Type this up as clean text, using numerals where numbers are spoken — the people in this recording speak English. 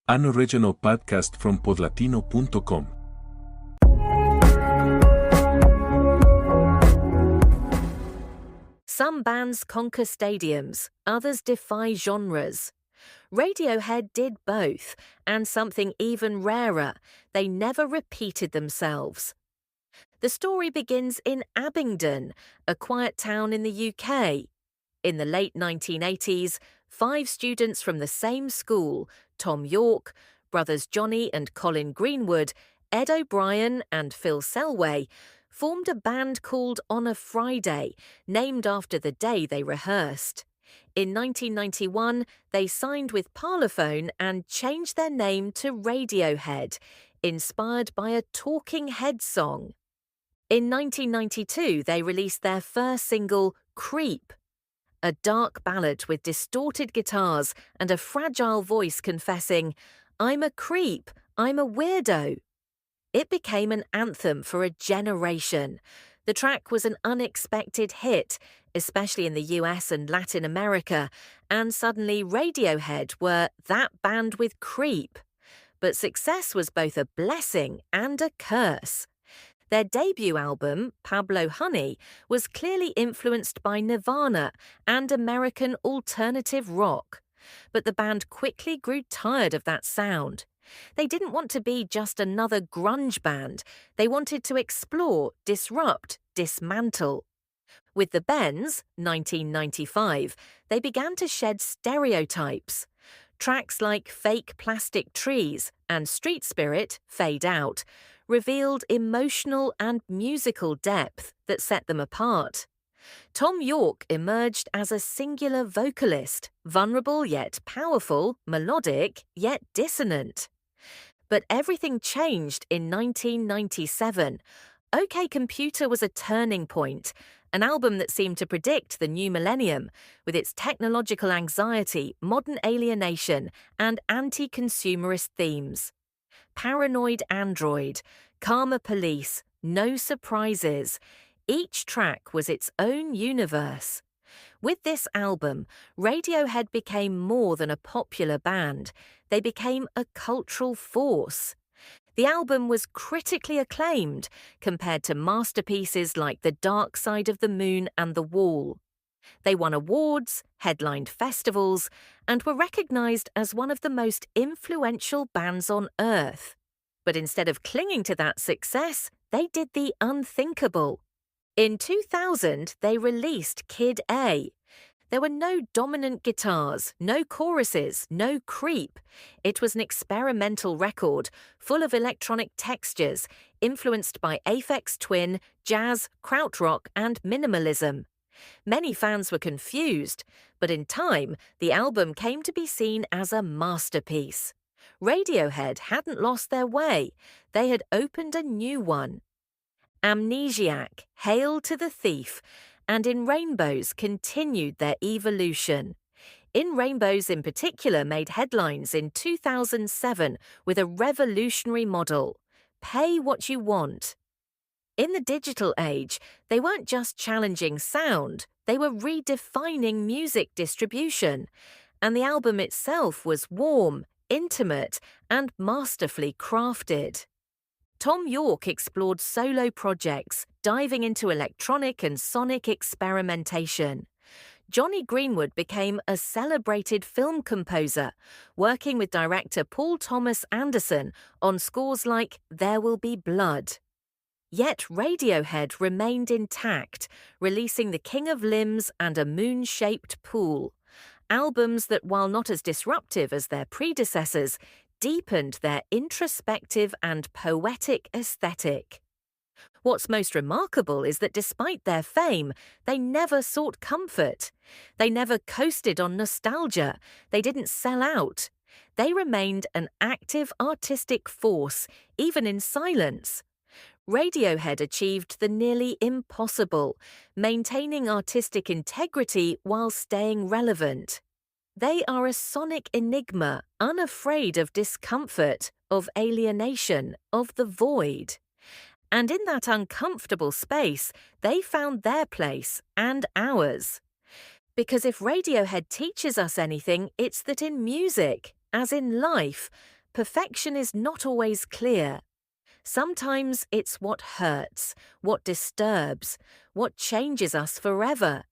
An original podcast from podlatino.com. Some bands conquer stadiums, others defy genres. Radiohead did both, and something even rarer, they never repeated themselves. The story begins in Abingdon, a quiet town in the UK. In the late 1980s, 5 students from the same school, Thom Yorke, brothers Johnny and Colin Greenwood, Ed O'Brien and Phil Selway, formed a band called On a Friday, named after the day they rehearsed. In 1991, they signed with Parlophone and changed their name to Radiohead, inspired by a Talking Heads song. In 1992, they released their first single, Creep, a dark ballad with distorted guitars and a fragile voice confessing, "I'm a creep, I'm a weirdo." It became an anthem for a generation. The track was an unexpected hit, especially in the US and Latin America, and suddenly Radiohead were that band with Creep. But success was both a blessing and a curse. Their debut album, Pablo Honey, was clearly influenced by Nirvana and American alternative rock. But the band quickly grew tired of that sound. They didn't want to be just another grunge band. They wanted to explore, disrupt, dismantle. With the Bends, 1995, they began to shed stereotypes. Tracks like Fake Plastic Trees and Street Spirit, Fade Out, revealed emotional and musical depth that set them apart. Thom Yorke emerged as a singular vocalist, vulnerable yet powerful, melodic yet dissonant. But everything changed in 1997. OK Computer was a turning point, an album that seemed to predict the new millennium, with its technological anxiety, modern alienation, and anti-consumerist themes. Paranoid Android, Karma Police, No Surprises. Each track was its own universe. With this album, Radiohead became more than a popular band. They became a cultural force. The album was critically acclaimed compared to masterpieces like The Dark Side of the Moon and The Wall. They won awards, headlined festivals, and were recognized as one of the most influential bands on Earth. But instead of clinging to that success, they did the unthinkable. In 2000, they released Kid A. There were no dominant guitars, no choruses, no creep. It was an experimental record, full of electronic textures, influenced by Aphex Twin, jazz, krautrock, and minimalism. Many fans were confused, but in time, the album came to be seen as a masterpiece. Radiohead hadn't lost their way. They had opened a new one. Amnesiac, Hail to the Thief, and In Rainbows continued their evolution. In Rainbows in particular made headlines in 2007 with a revolutionary model: pay what you want. In the digital age, they weren't just challenging sound, they were redefining music distribution. And the album itself was warm, intimate, and masterfully crafted. Thom Yorke explored solo projects, diving into electronic and sonic experimentation. Johnny Greenwood became a celebrated film composer, working with director Paul Thomas Anderson on scores like There Will Be Blood. Yet Radiohead remained intact, releasing The King of Limbs and A Moon-Shaped Pool, albums that, while not as disruptive as their predecessors, deepened their introspective and poetic aesthetic. What's most remarkable is that despite their fame, they never sought comfort. They never coasted on nostalgia. They didn't sell out. They remained an active artistic force, even in silence. Radiohead achieved the nearly impossible, maintaining artistic integrity while staying relevant. They are a sonic enigma, unafraid of discomfort, of alienation, of the void. And in that uncomfortable space, they found their place and ours. Because if Radiohead teaches us anything, it's that in music, as in life, Perfection is not always clear. Sometimes it's what hurts, what disturbs, what changes us forever.